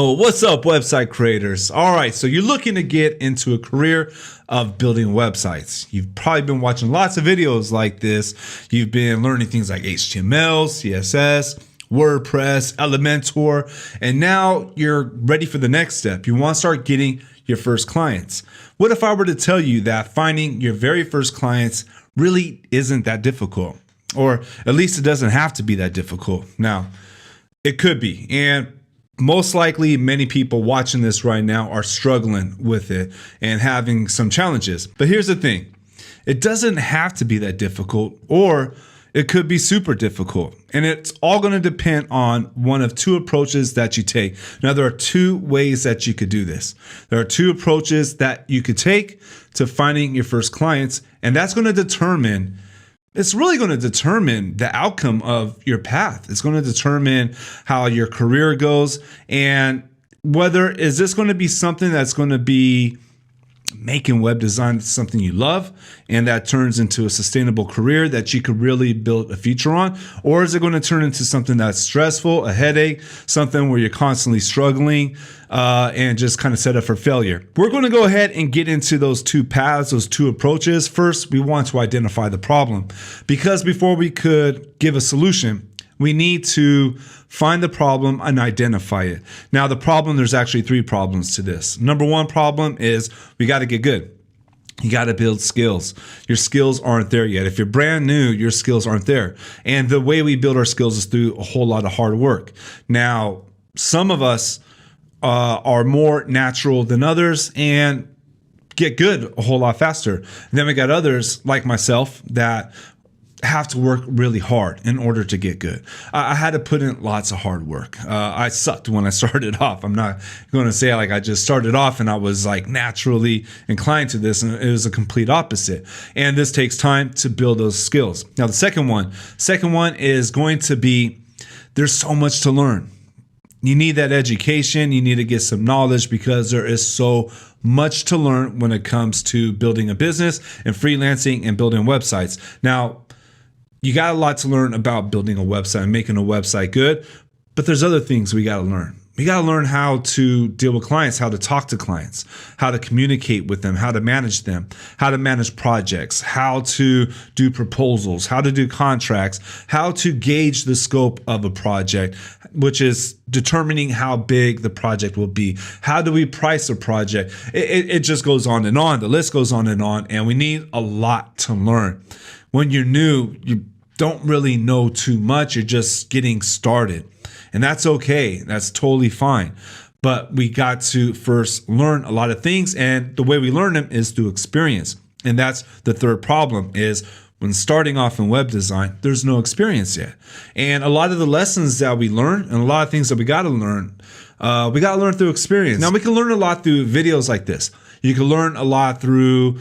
Oh, what's up, website creators? All right, so you're looking to get into a career of building websites. You've probably been watching lots of videos like this. You've been learning things like HTML, CSS, WordPress, Elementor, and now you're ready for the next step. You want to start getting your first clients. What if I were to tell you that finding your very first clients really isn't that difficult? Or at least it doesn't have to be that difficult. Now, it could be. And most likely, many people watching this right now are struggling with it and having some challenges. But here's the thing. It doesn't have to be that difficult, or it could be super difficult. And it's all going to depend on one of two approaches that you take. Now, there are two ways that you could do this. There are two approaches that you could take to finding your first clients, and that's going to determine it's really going to determine the outcome of your path. It's going to determine how your career goes and whether is this going to be something that's going to be making web design something you love and that turns into a sustainable career that you could really build a future on, or is it going to turn into something that's stressful, a headache, something where you're constantly struggling and just kind of set up for failure? We're going to go ahead and get into those two paths, those two approaches. First, we want to identify the problem, because before we could give a solution, we need to find the problem and identify it. Now, the problem, there's actually three problems to this. Number one problem is we got to get good. You got to build skills. Your skills aren't there yet. If you're brand new, your skills aren't there. And the way we build our skills is through a whole lot of hard work. Now, some of us are more natural than others and get good a whole lot faster. And then we got others like myself that have to work really hard in order to get good. I had to put in lots of hard work. I sucked when I started off. I'm not going to say like I just started off and I was like naturally inclined to this, and it was a complete opposite. And this takes time to build those skills. Now, the second one is going to be, there's so much to learn. You need that education. You need to get some knowledge, because there is so much to learn when it comes to building a business and freelancing and building websites. Now, you got a lot to learn about building a website and making a website good, but there's other things we got to learn. We got to learn how to deal with clients, how to talk to clients, how to communicate with them, how to manage them, how to manage projects, how to do proposals, how to do contracts, how to gauge the scope of a project, which is determining how big the project will be. How do we price a project? It just goes on and on. The list goes on, and we need a lot to learn. When you're new, you don't really know too much. You're just getting started. And that's okay. That's totally fine. But we got to first learn a lot of things. And the way we learn them is through experience. And that's the third problem, is when starting off in web design, there's no experience yet. And a lot of the lessons that we learn and a lot of things that we got to learn through experience. Now, we can learn a lot through videos like this. You can learn a lot through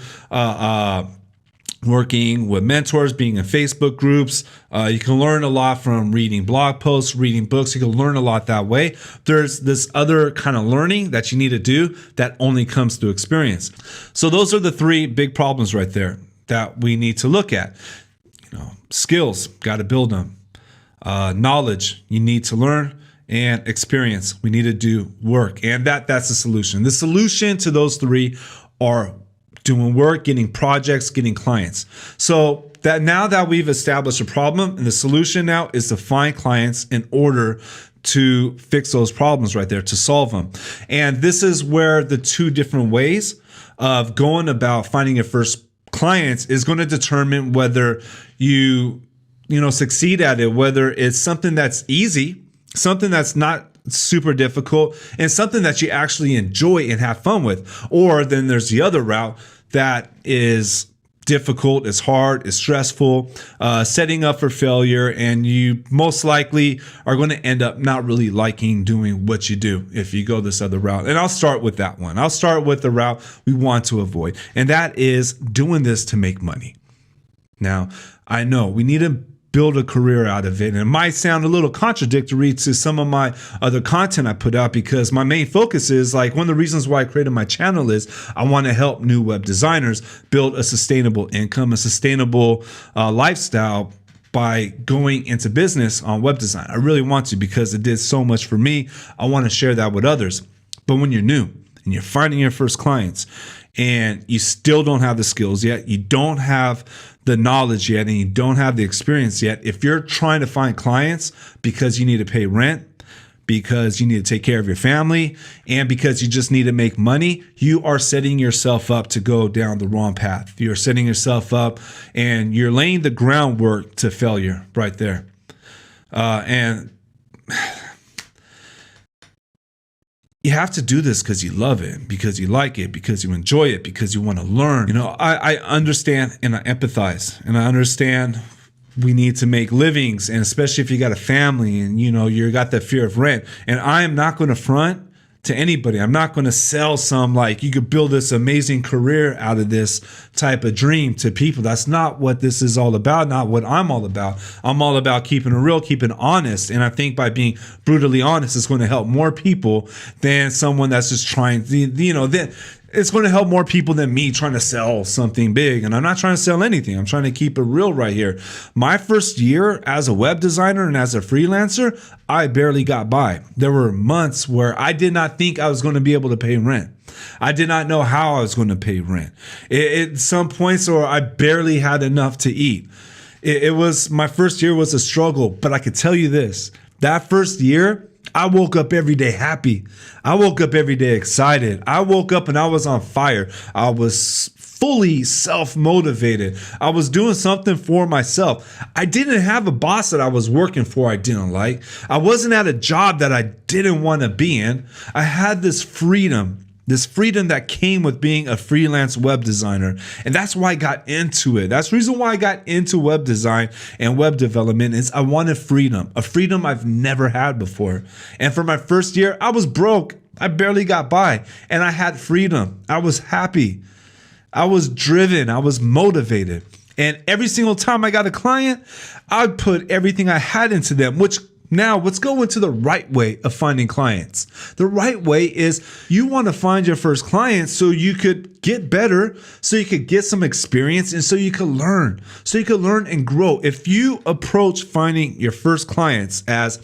working with mentors, being in Facebook groups. You can learn a lot from reading blog posts, reading books. You can learn a lot that way. There's this other kind of learning that you need to do that only comes through experience. So those are the three big problems right there that we need to look at. Skills, got to build them. Knowledge, you need to learn. And experience, we need to do work. And that's the solution. The solution to those three are doing work, getting projects, getting clients. So that now that we've established a problem, and the solution now is to find clients in order to fix those problems right there, to solve them. And this is where the two different ways of going about finding your first clients is going to determine whether you succeed at it, whether it's something that's easy, something that's not super difficult, and something that you actually enjoy and have fun with. Or then there's the other route that is difficult, is hard, is stressful, setting up for failure, and you most likely are going to end up not really liking doing what you do if you go this other route. And I'll start with that one. I'll start with the route we want to avoid, and that is doing this to make money. Now, I know we need to build a career out of it. And it might sound a little contradictory to some of my other content I put out, because my main focus is, like, one of the reasons why I created my channel is I want to help new web designers build a sustainable income, a sustainable lifestyle by going into business on web design. I really want to because it did so much for me. I want to share that with others. But when you're new and you're finding your first clients and you still don't have the skills yet, you don't have the knowledge yet, and you don't have the experience yet, if you're trying to find clients because you need to pay rent, because you need to take care of your family, and because you just need to make money, you are setting yourself up to go down the wrong path. You're setting yourself up and you're laying the groundwork to failure right there. And you have to do this because you love it, because you like it, because you enjoy it, because you want to learn. I understand and I empathize, and I understand we need to make livings, and especially if you got a family and you got that fear of rent. And I am not going to front to anybody. I'm not going to sell some like you could build this amazing career out of this type of dream to people. That's not what this is all about, not what I'm all about. I'm all about keeping it real, keeping it honest. And I think by being brutally honest, it's going to help more people than someone that's just trying, it's going to help more people than me trying to sell something big. And I'm not trying to sell anything. I'm trying to keep it real right here. My first year as a web designer and as a freelancer, I barely got by. There were months where I did not think I was going to be able to pay rent. I did not know how I was going to pay rent. At some points, or I barely had enough to eat. It was, my first year was a struggle, but I could tell you this, that first year, I woke up every day happy. I woke up every day excited. I woke up and I was on fire. I was fully self-motivated. I was doing something for myself. I didn't have a boss that I was working for I didn't like. I wasn't at a job that I didn't want to be in. I had this freedom that came with being a freelance web designer. And that's why I got into it. That's the reason why I got into web design and web development is I wanted freedom, a freedom I've never had before. And for my first year, I was broke. I barely got by, and I had freedom. I was happy. I was driven. I was motivated. And every single time I got a client, I'd put everything I had into them, which now, let's go into the right way of finding clients. The right way is you want to find your first client so you could get better, so you could get some experience, and so you could learn. So you could learn and grow. If you approach finding your first clients as,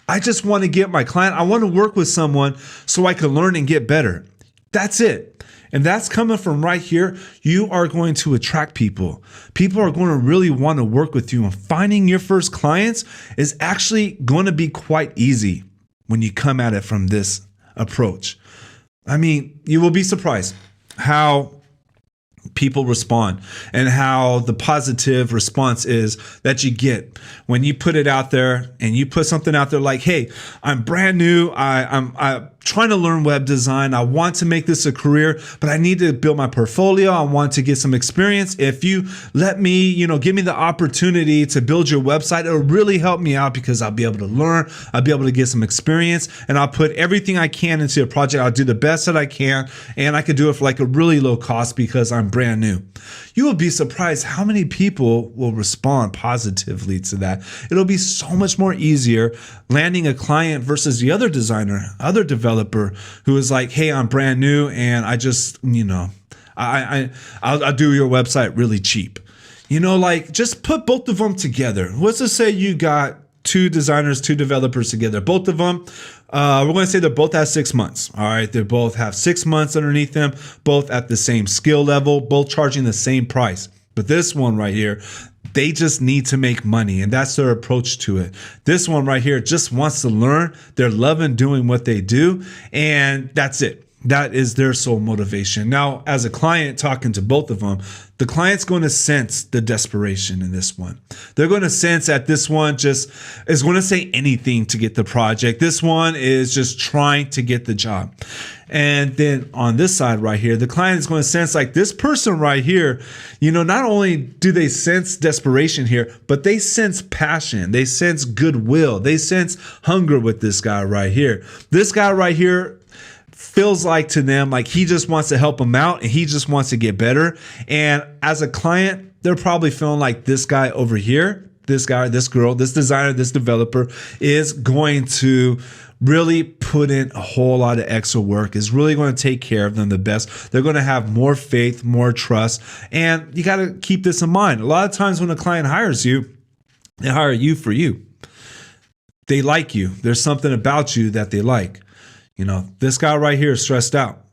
I just want to get my client, I want to work with someone so I can learn and get better. That's it. And that's coming from right here. You are going to attract people. People are going to really want to work with you. And finding your first clients is actually going to be quite easy when you come at it from this approach. I mean, you will be surprised how people respond and how the positive response is that you get when you put it out there and you put something out there like, hey, I'm brand new. I'm trying to learn web design. I want to make this a career, but I need to build my portfolio. I want to get some experience. If you let me, give me the opportunity to build your website, it'll really help me out because I'll be able to learn. I'll be able to get some experience, and I'll put everything I can into a project. I'll do the best that I can, and I could do it for like a really low cost because I'm brand new. You will be surprised how many people will respond positively to that. It'll be so much more easier landing a client versus the other designer, other developer who is like, hey, I'm brand new and I just, I'll do your website really cheap. Just put both of them together. Let's just say you got two designers, two developers together. Both of them, we're going to say they're both at 6 months. All right. They both have 6 months underneath them, both at the same skill level, both charging the same price. But this one right here, they just need to make money, and that's their approach to it. This one right here just wants to learn. They're loving doing what they do, and that's it. That is their sole motivation. Now, as a client talking to both of them, the client's going to sense the desperation in this one. They're going to sense that this one just is going to say anything to get the project. This one is just trying to get the job. And then on this side right here, the client is going to sense like this person right here, not only do they sense desperation here, but they sense passion. They sense goodwill. They sense hunger with this guy right here. This guy right here feels like to them like he just wants to help them out and he just wants to get better. And as a client, they're probably feeling like this guy over here, this guy, this girl, this designer, this developer is going to really put in a whole lot of extra work, is really going to take care of them the best. They're going to have more faith, more trust. And you got to keep this in mind. A lot of times when a client hires you, They hire you for you. They like you. There's something about you that they like. You know, this guy right here is stressed out.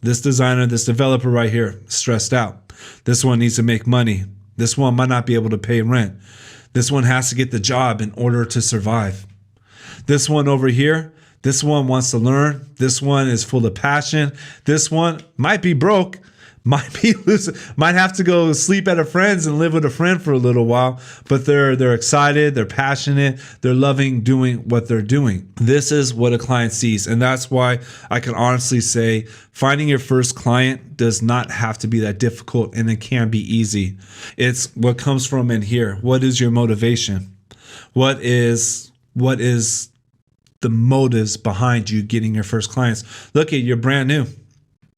This designer, this developer right here, stressed out. This one needs to make money. This one might not be able to pay rent. This one has to get the job in order to survive. This one over here, this one wants to learn. This one is full of passion. This one might be broke, might be losing, might have to go sleep at a friend's and live with a friend for a little while, but they're excited, they're passionate, they're loving doing what they're doing. This is what a client sees, and that's why I can honestly say finding your first client does not have to be that difficult, and it can be easy. It's what comes from in here. What is your motivation? What is the motives behind you getting your first clients? Look, you're brand new.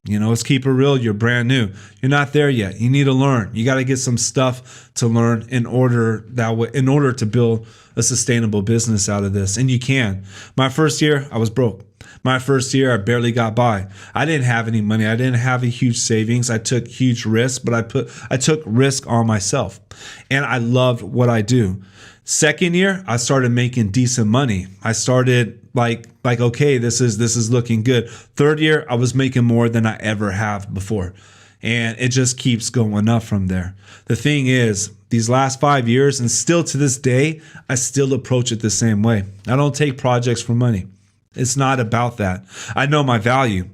You know, let's keep it real. You're brand new. You're not there yet. You need to learn. You got to get some stuff to learn in order to build a sustainable business out of this. And you can. My first year, I was broke. My first year, I barely got by. I didn't have any money. I didn't have a huge savings. I took huge risks, but I took risk on myself, and I loved what I do. Second year, I started making decent money. I started like, okay, this is looking good. Third year, I was making more than I ever have before. And it just keeps going up from there. The thing is, these last 5 years, and still to this day, I still approach it the same way. I don't take projects for money. It's not about that. I know my value.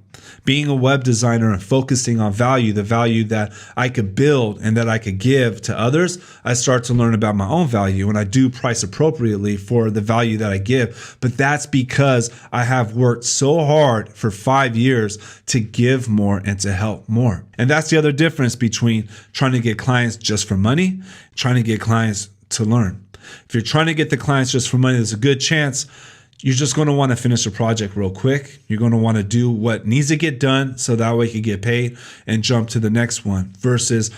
Being a web designer and focusing on value, the value that I could build and that I could give to others, I start to learn about my own value, and I do price appropriately for the value that I give. But that's because I have worked so hard for 5 years to give more and to help more. And that's the other difference between trying to get clients just for money, trying to get clients to learn. If you're trying to get the clients just for money, there's a good chance you're just going to want to finish a project real quick. You're going to want to do what needs to get done so that way you can get paid and jump to the next one, versus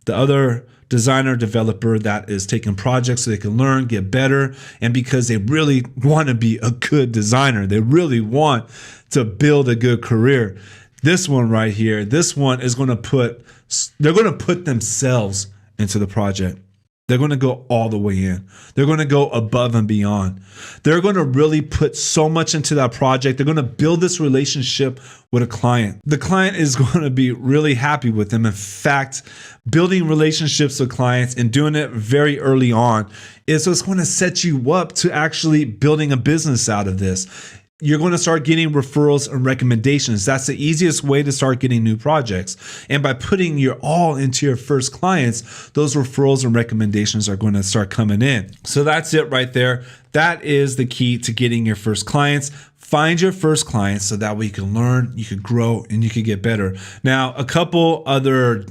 the other designer developer that is taking projects so they can learn, get better, and because they really want to be a good designer, they really want to build a good career. This one right here, this one is going to put themselves into the project. They're going to go all the way in. They're going to go above and beyond. They're going to really put so much into that project. They're going to build this relationship with a client. The client is going to be really happy with them. In fact, building relationships with clients and doing it very early on is what's going to set you up to actually building a business out of this. You're going to start getting referrals and recommendations. That's the easiest way to start getting new projects. And by putting your all into your first clients, those referrals and recommendations are going to start coming in. So that's it right there. That is the key to getting your first clients. Find your first clients so that way you can learn, you can grow, and you can get better. Now, a couple other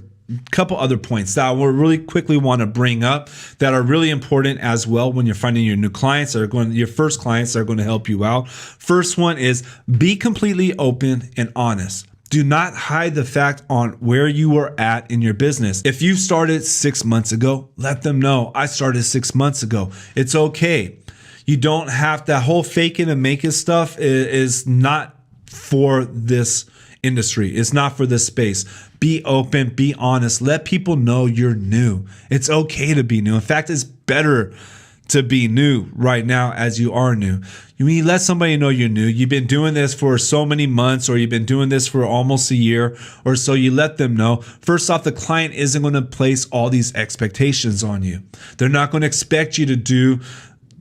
points that I will really quickly want to bring up that are really important as well when you're finding your new clients your first clients that are going to help you out. First one is be completely open and honest. Do not hide the fact on where you are at in your business. If you started 6 months ago, let them know I started 6 months ago. It's okay. You don't have that whole fake it and make it stuff is not for this industry. It's not for this space. Be open, be honest. Let people know you're new. It's okay to be new. In fact, it's better to be new right now as you are new. When you let somebody know you're new, you've been doing this for so many months, or you've been doing this for almost a year or so, you let them know. First off, the client isn't going to place all these expectations on you. They're not going to expect you to do,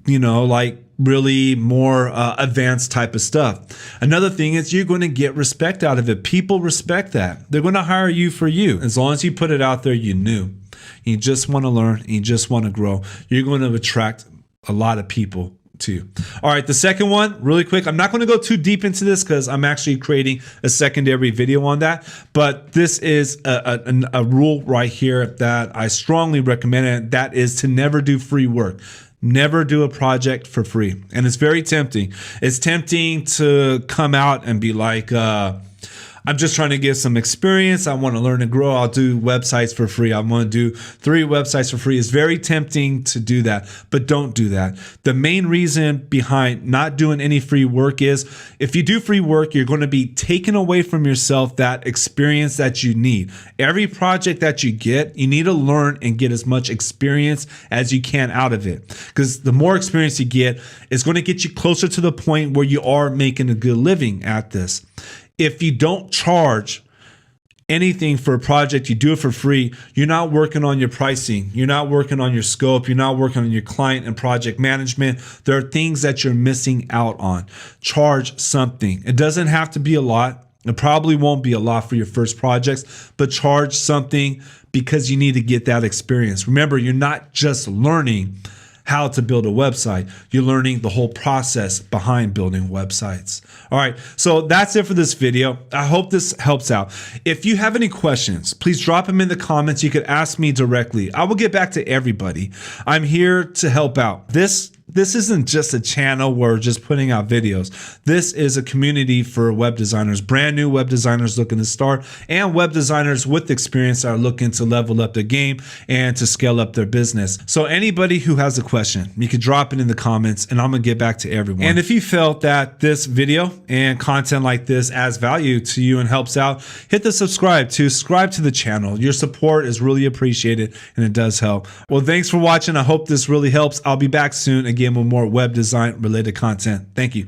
like really more advanced type of stuff. Another thing is you're going to get respect out of it. People respect that. They're going to hire you for you. As long as you put it out there, you knew. You just want to learn, and you just want to grow. You're going to attract a lot of people too. All right, the second one, really quick. I'm not going to go too deep into this because I'm actually creating a secondary video on that. But this is a rule right here that I strongly recommend, and that is to never do free work. Never do a project for free. And it's very tempting. It's tempting to come out and be like, I'm just trying to get some experience. I want to learn and grow. I'll do websites for free. I want to do 3 websites for free. It's very tempting to do that, but don't do that. The main reason behind not doing any free work is if you do free work, you're going to be taking away from yourself that experience that you need. Every project that you get, you need to learn and get as much experience as you can out of it. Because the more experience you get, it's going to get you closer to the point where you are making a good living at this. If you don't charge anything for a project, you do it for free, you're not working on your pricing, you're not working on your scope, you're not working on your client and project management. There are things that you're missing out on. Charge something. It doesn't have to be a lot. It probably won't be a lot for your first projects, but charge something because you need to get that experience. Remember, you're not just learning how to build a website. You're learning the whole process behind building websites. All right, so that's it for this video. I hope this helps out. If you have any questions, please drop them in the comments. You could ask me directly. I will get back to everybody. I'm here to help out. This isn't just a channel where we're just putting out videos. This is a community for web designers, brand new web designers looking to start, and web designers with experience that are looking to level up their game and to scale up their business. So anybody who has a question, you can drop it in the comments and I'm gonna get back to everyone. And if you felt that this video and content like this adds value to you and helps out, hit the subscribe to the channel. Your support is really appreciated and it does help. Well, thanks for watching. I hope this really helps. I'll be back soon again with more web design related content. Thank you.